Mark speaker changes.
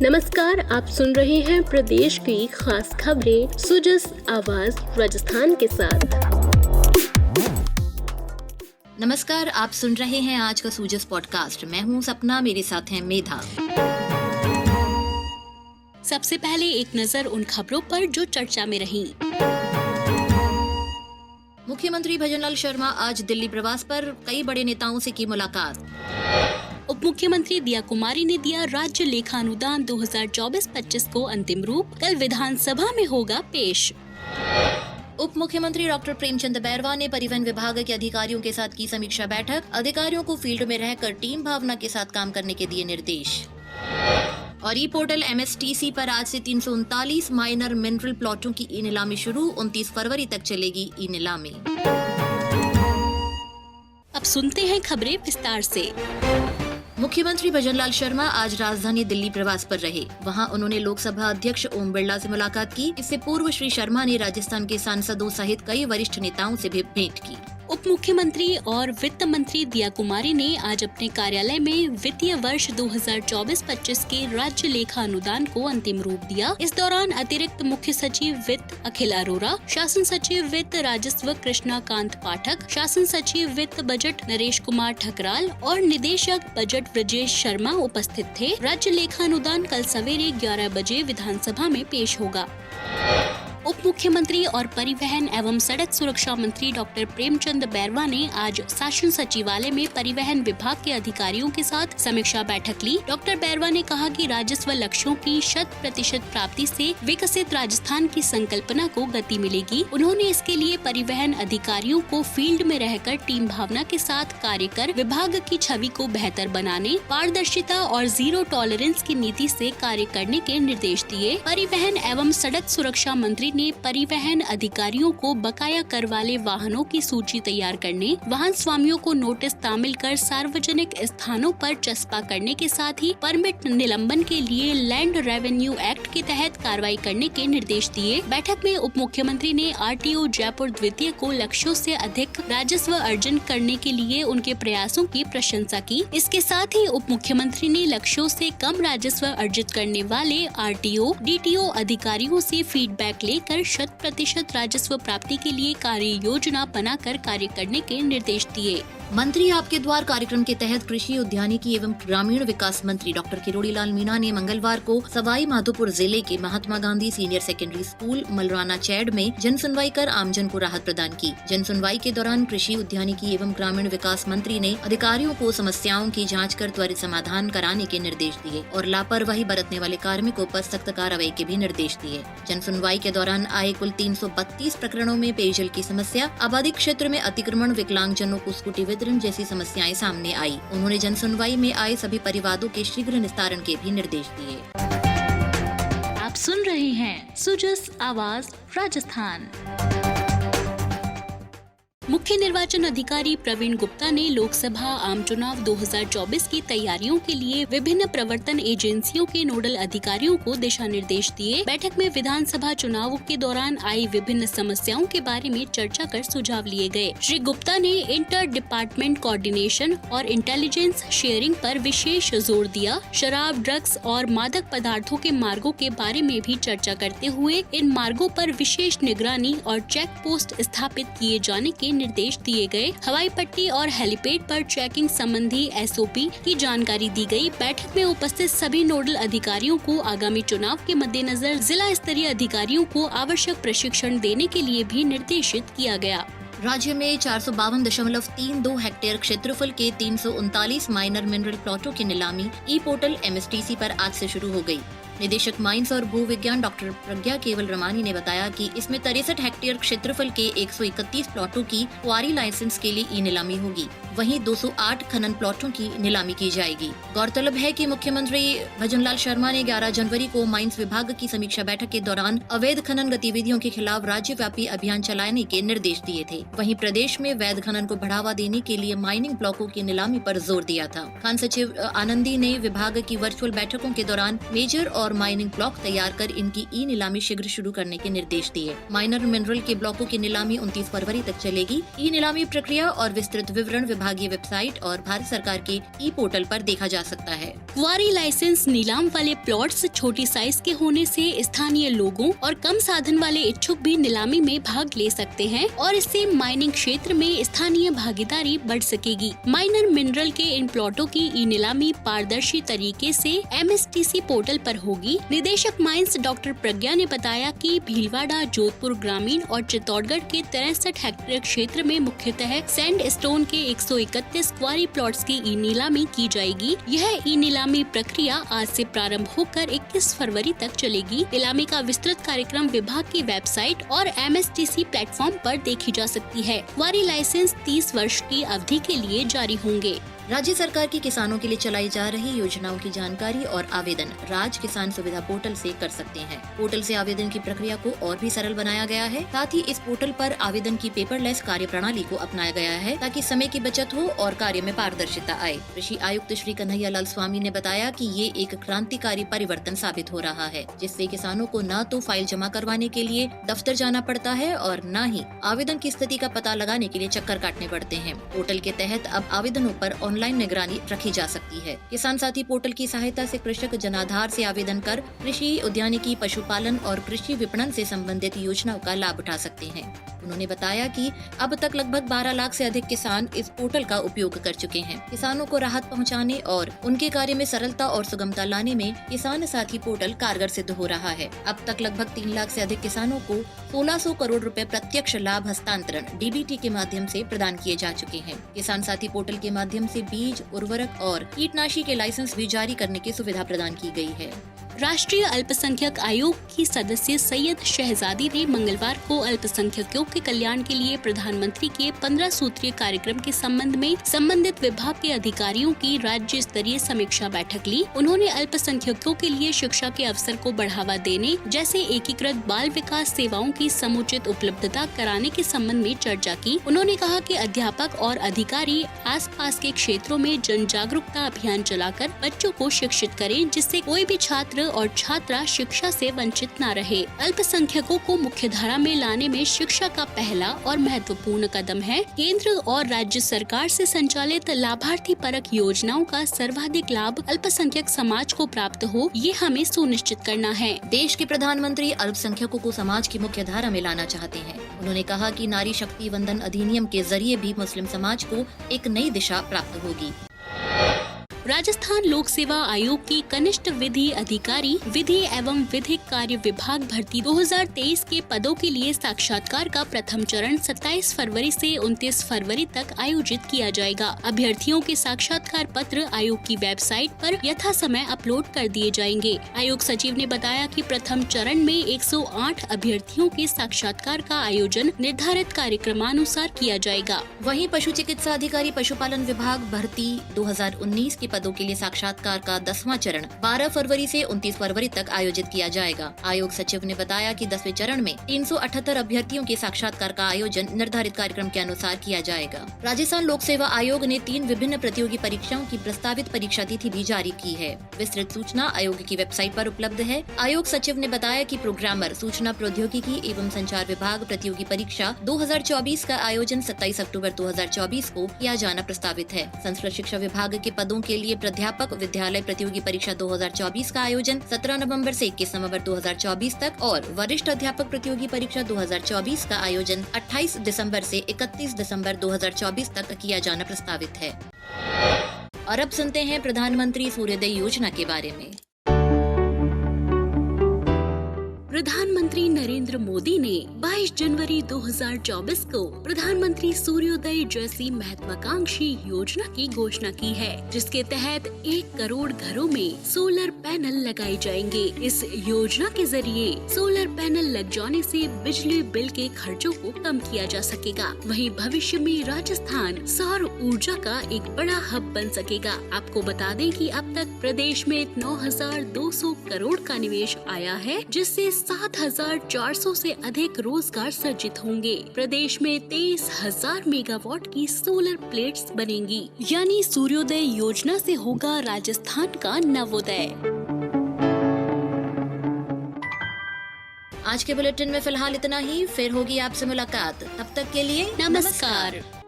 Speaker 1: नमस्कार, आप सुन रहे हैं प्रदेश की खास खबरें सुजस आवाज राजस्थान के साथ।
Speaker 2: नमस्कार, आप सुन रहे हैं आज का सुजस पॉडकास्ट। मैं हूं सपना, मेरे साथ हैं मेधा।
Speaker 1: सबसे पहले एक नजर उन खबरों पर जो चर्चा में रहीं।
Speaker 2: मुख्यमंत्री भजनलाल शर्मा आज दिल्ली प्रवास पर, कई बड़े नेताओं से की मुलाकात।
Speaker 1: उप मुख्यमंत्री दिया कुमारी ने दिया राज्य लेखा अनुदान 2024-25 को अंतिम रूप, कल विधानसभा में होगा पेश।
Speaker 2: उप मुख्यमंत्री डॉक्टर प्रेमचंद बैरवा ने परिवहन विभाग के अधिकारियों के साथ की समीक्षा बैठक। अधिकारियों को फील्ड में रहकर टीम भावना के साथ काम करने के दिए निर्देश। और ई पोर्टल MSTC पर आज से 339 माइनर मिनरल प्लॉटों की ई नीलामी शुरू। 29 फरवरी तक चलेगी ई नीलामी।
Speaker 1: अब सुनते हैं खबरें विस्तार से।
Speaker 2: मुख्यमंत्री भजनलाल शर्मा आज राजधानी दिल्ली प्रवास पर रहे। वहां उन्होंने लोकसभा अध्यक्ष ओम बिरला से मुलाकात की। इससे पूर्व श्री शर्मा ने राजस्थान के सांसदों सहित कई वरिष्ठ नेताओं से भी भेंट की।
Speaker 1: उप मुख्यमंत्री और वित्त मंत्री दिया कुमारी ने आज अपने कार्यालय में वित्तीय वर्ष 2024-25 के राज्य लेखा अनुदान को अंतिम रूप दिया। इस दौरान अतिरिक्त मुख्य सचिव वित्त अखिल अरोरा, शासन सचिव वित्त राजस्व कृष्णा कांत पाठक, शासन सचिव वित्त बजट नरेश कुमार ठकराल और निदेशक बजट ब्रजेश शर्मा उपस्थित थे। राज्य लेखा अनुदान कल सवेरे 11 बजे विधानसभा में पेश होगा। उप मुख्यमंत्री और परिवहन एवं सड़क सुरक्षा मंत्री डॉक्टर प्रेमचंद बैरवा ने आज शासन सचिवालय में परिवहन विभाग के अधिकारियों के साथ समीक्षा बैठक ली। डॉक्टर बैरवा ने कहा कि राजस्व लक्ष्यों की 100% प्राप्ति से विकसित राजस्थान की संकल्पना को गति मिलेगी। उन्होंने इसके लिए परिवहन अधिकारियों को फील्ड में रहकर टीम भावना के साथ कार्य कर विभाग की छवि को बेहतर बनाने, पारदर्शिता और जीरो टॉलरेंस की नीति से कार्य करने के निर्देश दिए। परिवहन एवं सड़क सुरक्षा मंत्री ने परिवहन अधिकारियों को बकाया कर वाले वाहनों की सूची तैयार करने, वाहन स्वामियों को नोटिस तामील कर सार्वजनिक स्थानों पर चस्पा करने के साथ ही परमिट निलंबन के लिए लैंड रेवेन्यू एक्ट के तहत कार्रवाई करने के निर्देश दिए। बैठक में उप मुख्यमंत्री ने RTO जयपुर द्वितीय को लक्ष्यों से अधिक राजस्व अर्जन करने के लिए उनके प्रयासों की प्रशंसा की। इसके साथ ही उप मुख्यमंत्री ने लक्ष्यों से कम राजस्व अर्जित करने वाले RTO, DTO अधिकारियों से फीडबैक लेकर 100% राजस्व प्राप्ति के लिए कार्य योजना बनाकर कार्य करने के निर्देश दिए।
Speaker 2: मंत्री आपके द्वार कार्यक्रम के तहत कृषि, उद्यानिकी एवं ग्रामीण विकास मंत्री डॉक्टर किरोड़ी लाल मीणा ने मंगलवार को सवाई माधोपुर जिले के Mahatma Gandhi senior secondary school Malarna Chaur में जन सुनवाई कर आमजन को राहत प्रदान की। जन सुनवाई के दौरान कृषि, उद्यानिकी एवं ग्रामीण विकास मंत्री ने अधिकारियों को समस्याओं की जाँच कर त्वरित समाधान कराने के निर्देश दिए और लापरवाही बरतने वाले कार्मिकों पर सख्त कार्रवाई के भी निर्देश दिए। जन सुनवाई के दौरान आए कुल 332 प्रकरणों में पेयजल की समस्या, आबादी क्षेत्र में अतिक्रमण, विकलांगजनों को स्कूटी वितरण जैसी समस्याएं सामने आई। उन्होंने जन सुनवाई में आए सभी परिवादों के शीघ्र निस्तारण के भी निर्देश दिए।
Speaker 1: आप सुन रहे हैं सुजस आवाज राजस्थान। मुख्य निर्वाचन अधिकारी प्रवीण गुप्ता ने लोकसभा आम चुनाव 2024 की तैयारियों के लिए विभिन्न प्रवर्तन एजेंसियों के नोडल अधिकारियों को दिशा निर्देश दिए। बैठक में विधानसभा चुनावों के दौरान आई विभिन्न समस्याओं के बारे में चर्चा कर सुझाव लिए गए। श्री गुप्ता ने इंटर डिपार्टमेंट कोऑर्डिनेशन और इंटेलिजेंस शेयरिंग पर विशेष जोर दिया। शराब, ड्रग्स और मादक पदार्थों के मार्गों के बारे में भी चर्चा करते हुए इन मार्गों पर विशेष निगरानी और चेक पोस्ट स्थापित किए जाने के निर्देश दिए गए। हवाई पट्टी और हेलीपैड पर चेकिंग संबंधी SOP की जानकारी दी गई। बैठक में उपस्थित सभी नोडल अधिकारियों को आगामी चुनाव के मद्देनजर जिला स्तरीय अधिकारियों को आवश्यक प्रशिक्षण देने के लिए भी निर्देशित किया गया।
Speaker 2: राज्य में 452.32 हेक्टेयर क्षेत्रफल के 339 माइनर मिनरल प्लॉटों की नीलामी ई पोर्टल MSTC पर आज से शुरू हो गई। निदेशक माइंस और भू विज्ञान डॉक्टर प्रज्ञा केवल रमानी ने बताया कि इसमें 63 हेक्टेयर क्षेत्रफल के 131 प्लॉटों की क्वारी लाइसेंस के लिए ई नीलामी होगी। वहीं 208 खनन प्लॉटों की नीलामी की जाएगी। गौरतलब है कि मुख्यमंत्री भजनलाल शर्मा ने 11 जनवरी को माइंस विभाग की समीक्षा बैठक के दौरान अवैध खनन गतिविधियों के खिलाफ राज्यव्यापी अभियान चलाने के निर्देश दिए थे। वहीं प्रदेश में वैध खनन को बढ़ावा देने के लिए माइनिंग ब्लॉकों की नीलामी पर जोर दिया था। खान सचिव आनंदी ने विभाग की वर्चुअल बैठकों के दौरान मेजर और माइनिंग ब्लॉक तैयार कर इनकी ई नीलामी शीघ्र शुरू करने के निर्देश दिए। माइनर मिनरल के ब्लॉकों की नीलामी 29 फरवरी तक चलेगी। ई नीलामी प्रक्रिया और विस्तृत विवरण विभागीय वेबसाइट और भारत सरकार के ई पोर्टल पर देखा जा सकता है।
Speaker 1: क्वारी लाइसेंस नीलाम वाले प्लॉट्स छोटी साइज के होने से स्थानीय लोगों और कम साधन वाले इच्छुक भी नीलामी में भाग ले सकते हैं और इससे माइनिंग क्षेत्र में स्थानीय भागीदारी बढ़ सकेगी। माइनर मिनरल के इन प्लॉटों की ई नीलामी पारदर्शी तरीके से MSTC पोर्टल पर होगी। निदेशक माइंस डॉक्टर प्रज्ञा ने बताया कि भीलवाड़ा, जोधपुर ग्रामीण और चित्तौड़गढ़ के 63 हेक्टेयर क्षेत्र में मुख्यतः सैंड स्टोन के 131 क्वारी प्लॉट्स की ई नीलामी की जाएगी। यह ई नीलामी प्रक्रिया आज से प्रारंभ होकर 21 फरवरी तक चलेगी। नीलामी का विस्तृत कार्यक्रम विभाग की वेबसाइट और MSTC प्लेटफॉर्म पर देखी जा सकती है। क्वारी लाइसेंस 30 वर्ष की अवधि के लिए जारी होंगे।
Speaker 2: राज्य सरकार की किसानों के लिए चलाई जा रही योजनाओं की जानकारी और आवेदन राज किसान सुविधा पोर्टल से कर सकते हैं। पोर्टल से आवेदन की प्रक्रिया को और भी सरल बनाया गया है। साथ ही इस पोर्टल पर आवेदन की पेपरलेस कार्य प्रणाली को अपनाया गया है ताकि समय की बचत हो और कार्य में पारदर्शिता आए। कृषि आयुक्त श्री कन्हैया लाल स्वामी ने बताया कि ये एक क्रांतिकारी परिवर्तन साबित हो रहा है, जिससे किसानों को न तो फाइल जमा करवाने के लिए दफ्तर जाना पड़ता है और न ही आवेदन की स्थिति का पता लगाने के लिए चक्कर काटने पड़ते हैं। पोर्टल के तहत अब आवेदनों पर ऑनलाइन निगरानी रखी जा सकती है। किसान साथी पोर्टल की सहायता से कृषक जनाधार से आवेदन कर कृषि, उद्यानिकी, पशुपालन और कृषि विपणन से संबंधित योजनाओं का लाभ उठा सकते हैं। उन्होंने बताया कि अब तक लगभग 12 लाख से अधिक किसान इस पोर्टल का उपयोग कर चुके हैं। किसानों को राहत पहुंचाने और उनके कार्य में सरलता और सुगमता लाने में किसान साथी पोर्टल कारगर सिद्ध हो रहा है। अब तक लगभग 3 लाख से अधिक किसानों को 1600 करोड़ रुपए प्रत्यक्ष लाभ हस्तांतरण DBT के माध्यम से प्रदान किए जा चुके हैं। किसान साथी पोर्टल के माध्यम से बीज, उर्वरक और कीटनाशी के लाइसेंस भी जारी करने की सुविधा प्रदान की गई है।
Speaker 1: राष्ट्रीय अल्पसंख्यक आयोग की सदस्य सैयद शहजादी ने मंगलवार को अल्पसंख्यकों के कल्याण के लिए प्रधानमंत्री के 15 सूत्रीय कार्यक्रम के संबंध में संबंधित विभाग के अधिकारियों की राज्य स्तरीय समीक्षा बैठक ली। उन्होंने अल्पसंख्यकों के लिए शिक्षा के अवसर को बढ़ावा देने जैसे एकीकृत बाल विकास सेवाओं की समुचित उपलब्धता कराने के संबंध में चर्चा की। उन्होंने कहा कि अध्यापक और अधिकारी आसपास के क्षेत्रों में जन जागरूकता अभियान चलाकर बच्चों को शिक्षित करें, जिससे कोई भी छात्र और छात्रा शिक्षा से वंचित न रहे। अल्पसंख्यकों को मुख्य धारा में लाने में शिक्षा का पहला और महत्वपूर्ण कदम है। केंद्र और राज्य सरकार से संचालित लाभार्थी परक योजनाओं का सर्वाधिक लाभ अल्पसंख्यक समाज को प्राप्त हो, ये हमें सुनिश्चित करना है।
Speaker 2: देश के प्रधानमंत्री अल्पसंख्यकों को समाज की मुख्य धारा में लाना चाहते हैं। उन्होंने कहा कि नारी शक्ति वंदन अधिनियम के जरिए भी मुस्लिम समाज को एक नई दिशा प्राप्त होगी।
Speaker 1: राजस्थान लोक सेवा आयोग की कनिष्ठ विधि अधिकारी विधि एवं विधिक कार्य विभाग भर्ती 2023 के पदों के लिए साक्षात्कार का प्रथम चरण 27 फरवरी से 29 फरवरी तक आयोजित किया जाएगा। अभ्यर्थियों के साक्षात्कार पत्र आयोग की वेबसाइट पर यथा समय अपलोड कर दिए जाएंगे। आयोग सचिव ने बताया कि प्रथम चरण में 108 अभ्यर्थियों के साक्षात्कार का आयोजन निर्धारित कार्यक्रमानुसार किया जाएगा।
Speaker 2: वहीं पशु चिकित्सा अधिकारी पशुपालन विभाग भर्ती 2019 के पदों के लिए साक्षात्कार का 10वां चरण 12 फरवरी से 29 फरवरी तक आयोजित किया जाएगा। आयोग सचिव ने बताया कि 10वें चरण में 378 अभ्यर्थियों के साक्षात्कार का आयोजन निर्धारित कार्यक्रम के अनुसार किया जाएगा। राजस्थान लोक सेवा आयोग ने 3 विभिन्न प्रतियोगी परीक्षाओं की प्रस्तावित परीक्षा तिथि भी जारी की है। विस्तृत सूचना आयोग की वेबसाइट पर उपलब्ध है। आयोग सचिव ने बताया कि प्रोग्रामर सूचना प्रौद्योगिकी एवं संचार विभाग प्रतियोगी परीक्षा 2024 का आयोजन 27 अक्टूबर 2024 को किया जाना प्रस्तावित है। संस्कृत शिक्षा विभाग के पदों के लिए प्राध्यापक विद्यालय प्रतियोगी परीक्षा 2024 का आयोजन 17 नवंबर से 21 नवंबर 2024 तक और वरिष्ठ अध्यापक प्रतियोगी परीक्षा 2024 का आयोजन 28 दिसंबर से 31 दिसंबर 2024 तक किया जाना प्रस्तावित है। और अब सुनते हैं प्रधानमंत्री सूर्योदय योजना के बारे में।
Speaker 1: प्रधानमंत्री नरेंद्र मोदी ने 22 जनवरी 2024 को प्रधानमंत्री सूर्योदय जैसी महत्वाकांक्षी योजना की घोषणा की है, जिसके तहत 1 करोड़ घरों में सोलर पैनल लगाए जाएंगे। इस योजना के जरिए सोलर पैनल लग जाने से बिजली बिल के खर्चों को कम किया जा सकेगा। वहीं भविष्य में राजस्थान सौर ऊर्जा का एक बड़ा हब बन सकेगा। आपको बता दें कि अब तक प्रदेश में 9,200 करोड़ का निवेश आया है, जिससे 7,000 1400 से अधिक रोजगार सृजित होंगे। प्रदेश में 23,000 मेगावाट की सोलर प्लेट्स बनेंगी, यानी सूर्योदय योजना से होगा राजस्थान का नवोदय।
Speaker 2: आज के बुलेटिन में फिलहाल इतना ही, फिर होगी आपसे मुलाकात। तब तक के लिए
Speaker 1: नमस्कार।